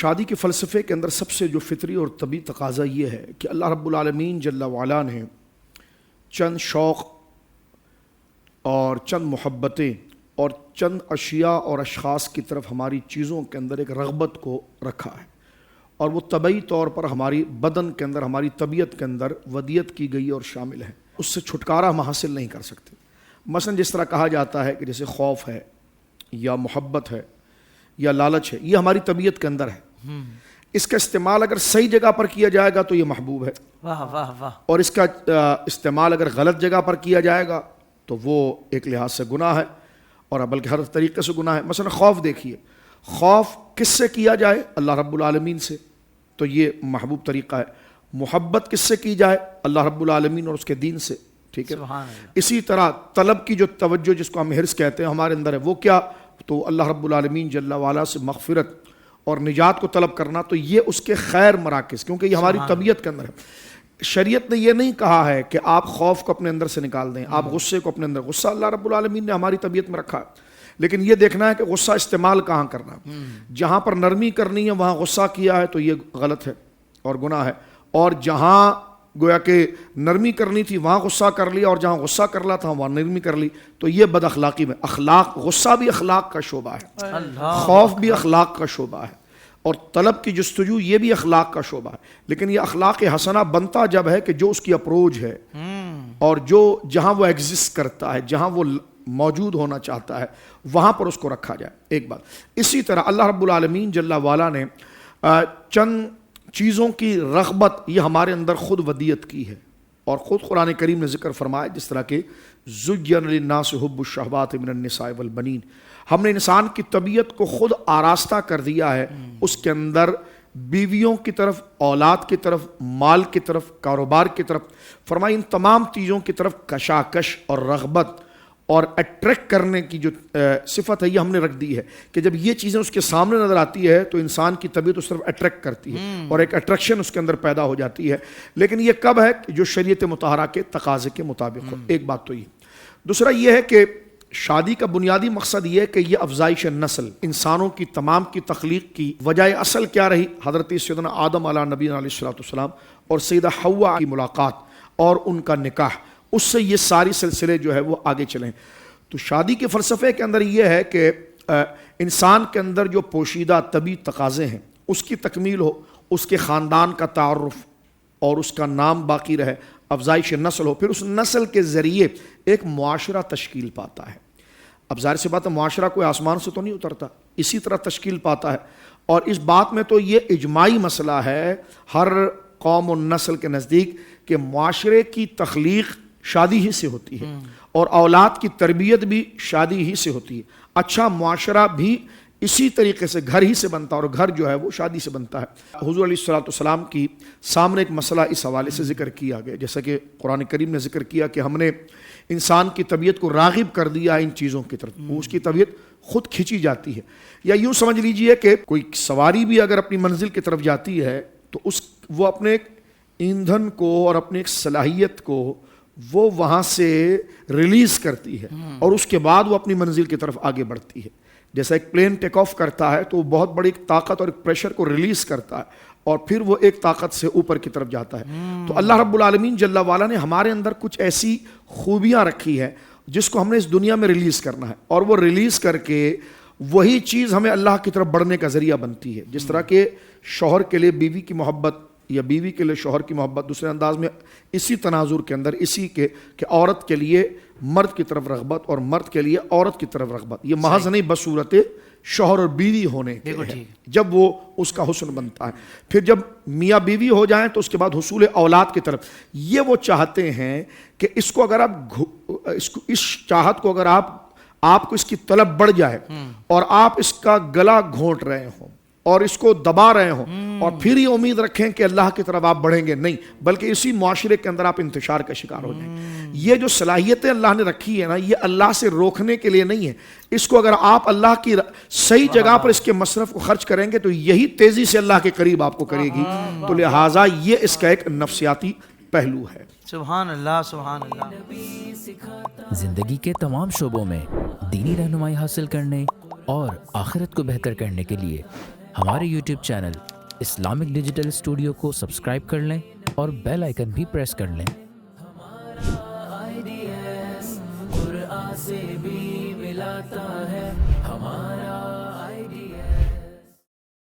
شادی کے فلسفے کے اندر سب سے جو فطری اور طبعی تقاضا یہ ہے کہ اللہ رب العالمین جل وعلا نے چند شوق اور چند محبتیں اور چند اشیاء اور اشخاص کی طرف ہماری چیزوں کے اندر ایک رغبت کو رکھا ہے، اور وہ طبعی طور پر ہماری بدن کے اندر، ہماری طبیعت کے اندر ودیت کی گئی اور شامل ہے، اس سے چھٹکارا ہم حاصل نہیں کر سکتے۔ مثلا جس طرح کہا جاتا ہے کہ جیسے خوف ہے یا محبت ہے یا لالچ ہے، یہ ہماری طبیعت کے اندر ہے، اس کا استعمال اگر صحیح جگہ پر کیا جائے گا تو یہ محبوب ہے، واہ واہ واہ، اور اس کا استعمال اگر غلط جگہ پر کیا جائے گا تو وہ ایک لحاظ سے گناہ ہے، اور بلکہ ہر طریقے سے گناہ ہے۔ مثلا خوف دیکھیے، خوف کس سے کیا جائے؟ اللہ رب العالمین سے، تو یہ محبوب طریقہ ہے۔ محبت کس سے کی جائے؟ اللہ رب العالمین اور اس کے دین سے، ٹھیک ہے۔ سبحان اللہ۔ اسی طرح طلب کی جو توجہ جس کو ہم حرص کہتے ہیں ہمارے اندر ہے، وہ کیا؟ تو اللہ رب العالمین جل وعلا سے مغفرت اور نجات کو طلب کرنا، تو یہ اس کے خیر مراکز، کیونکہ یہ ہماری طبیعت کے اندر ہے۔ شریعت نے یہ نہیں کہا ہے کہ آپ خوف کو اپنے اندر سے نکال دیں، آپ غصے کو اپنے اندر، غصہ اللہ رب العالمین نے ہماری طبیعت میں رکھا ہے، لیکن یہ دیکھنا ہے کہ غصہ استعمال کہاں کرنا ہے۔ جہاں پر نرمی کرنی ہے وہاں غصہ کیا ہے تو یہ غلط ہے اور گناہ ہے، اور جہاں گویا کہ نرمی کرنی تھی وہاں غصہ کر لیا، اور جہاں غصہ کرنا تھا وہاں نرمی کر لی، تو یہ بد اخلاقی میں، اخلاق، غصہ بھی اخلاق کا شعبہ ہے، خوف بھی اخلاق کا شعبہ ہے، اور طلب کی جستجو یہ بھی اخلاق کا شعبہ ہے۔ لیکن یہ اخلاق حسنہ بنتا جب ہے کہ جو اس کی اپروچ ہے اور جو جہاں وہ ایگزسٹ کرتا ہے، جہاں وہ موجود ہونا چاہتا ہے وہاں پر اس کو رکھا جائے، ایک بات۔ اسی طرح اللہ رب العالمین جل وعلا نے چند چیزوں کی رغبت یہ ہمارے اندر خود ودیت کی ہے، اور خود قرآن کریم نے ذکر فرمایا، جس طرح کہ زُيِّنَ لِلنَّاسِ حُبُّ الشَّهَوَاتِ مِنَ النِّسَاءِ وَالْبَنِينَ، ہم نے انسان کی طبیعت کو خود آراستہ کر دیا ہے، اس کے اندر بیویوں کی طرف، اولاد کی طرف، مال کی طرف، کاروبار کی طرف، فرمایا ان تمام چیزوں کی طرف کشاکش اور رغبت اور اٹریکٹ کرنے کی جو صفت ہے یہ ہم نے رکھ دی ہے، کہ جب یہ چیزیں اس کے سامنے نظر آتی ہے تو انسان کی طبیعت اس طرف اٹریکٹ کرتی ہے اور ایک اٹریکشن اس کے اندر پیدا ہو جاتی ہے، لیکن یہ کب ہے؟ کہ جو شریعت مطہرہ کے تقاضے کے مطابق ہو، ایک بات تو یہ۔ دوسرا یہ ہے کہ شادی کا بنیادی مقصد یہ ہے کہ یہ افزائش نسل، انسانوں کی تمام کی تخلیق کی وجہ اصل کیا رہی؟ حضرت سیدنا آدم علیہ نبینا علیہ السلام اور سیدہ حوا کی ملاقات اور ان کا نکاح، اس سے یہ ساری سلسلے جو ہے وہ آگے چلیں۔ تو شادی کے فلسفے کے اندر یہ ہے کہ انسان کے اندر جو پوشیدہ طبعی تقاضے ہیں اس کی تکمیل ہو، اس کے خاندان کا تعارف اور اس کا نام باقی رہے، افزائش نسل ہو، پھر اس نسل کے ذریعے ایک معاشرہ تشکیل پاتا ہے۔ اب ظاہر سی بات ہے معاشرہ کوئی آسمان سے تو نہیں اترتا، اسی طرح تشکیل پاتا ہے، اور اس بات میں تو یہ اجماعی مسئلہ ہے ہر قوم و نسل کے نزدیک کہ معاشرے کی تخلیق شادی ہی سے ہوتی ہے، اور اولاد کی تربیت بھی شادی ہی سے ہوتی ہے۔ اچھا معاشرہ بھی اسی طریقے سے گھر ہی سے بنتا ہے، اور گھر جو ہے وہ شادی سے بنتا ہے۔ حضور علیہ السلام کی سامنے ایک مسئلہ اس حوالے سے ذکر کیا گیا، جیسا کہ قرآن کریم نے ذکر کیا کہ ہم نے انسان کی طبیعت کو راغب کر دیا ان چیزوں کی طرف، وہ اس کی طبیعت خود کھینچی جاتی ہے۔ یا یوں سمجھ لیجئے کہ کوئی سواری بھی اگر اپنی منزل کی طرف جاتی ہے تو وہ اپنے ایک ایندھن کو اور اپنی ایک صلاحیت کو وہ وہاں سے ریلیز کرتی ہے، اور اس کے بعد وہ اپنی منزل کی طرف آگے بڑھتی ہے۔ جیسا ایک پلین ٹیک آف کرتا ہے تو وہ بہت بڑی ایک طاقت اور ایک پریشر کو ریلیز کرتا ہے، اور پھر وہ ایک طاقت سے اوپر کی طرف جاتا ہے۔ تو اللہ رب العالمین جل وعلا نے ہمارے اندر کچھ ایسی خوبیاں رکھی ہیں جس کو ہم نے اس دنیا میں ریلیز کرنا ہے، اور وہ ریلیز کر کے وہی چیز ہمیں اللہ کی طرف بڑھنے کا ذریعہ بنتی ہے۔ جس طرح کہ شوہر کے لیے بیوی کی محبت یا بیوی کے لیے شوہر کی محبت، دوسرے انداز میں اسی تناظر کے اندر اسی کے کہ عورت کے لیے مرد کی طرف رغبت اور مرد کے لیے عورت کی طرف رغبت، یہ محض نہیں بصورت شوہر اور بیوی ہونے کے ہے، جب وہ اس کا حسن بنتا ہے۔ پھر جب میاں بیوی ہو جائیں تو اس کے بعد حصول اولاد کی طرف، یہ وہ چاہتے ہیں کہ اس کو اگر آپ اس چاہت کو اگر آپ کو اس کی طلب بڑھ جائے اور آپ اس کا گلا گھونٹ رہے ہوں اور اس کو دبا رہے ہوں اور پھر یہ امید رکھیں کہ اللہ کی طرف آپ بڑھیں گے، نہیں، بلکہ اسی معاشرے کے اندر آپ انتشار کا شکار ہو جائیں۔ یہ جو صلاحیتیں اللہ نے رکھی ہے نا، یہ اللہ سے روکنے کے لیے نہیں ہے، اس کو اگر آپ اللہ کی صحیح جگہ پر اس کے مصرف کو خرچ کریں گے تو یہی تیزی سے اللہ کے قریب آپ کو کرے گی۔ تو لہٰذا یہ اس کا ایک نفسیاتی پہلو ہے۔ سبحان اللہ، سبحان اللہ۔ زندگی کے تمام شعبوں میں دینی رہنمائی حاصل کرنے اور آخرت کو بہتر کرنے کے لیے ہمارے YouTube channel Islamic digital studio کو سبسکرائب کر لیں اور بیل آئیکن بھی پریس کر لیں۔ قرآن سے بھی ملاتا ہے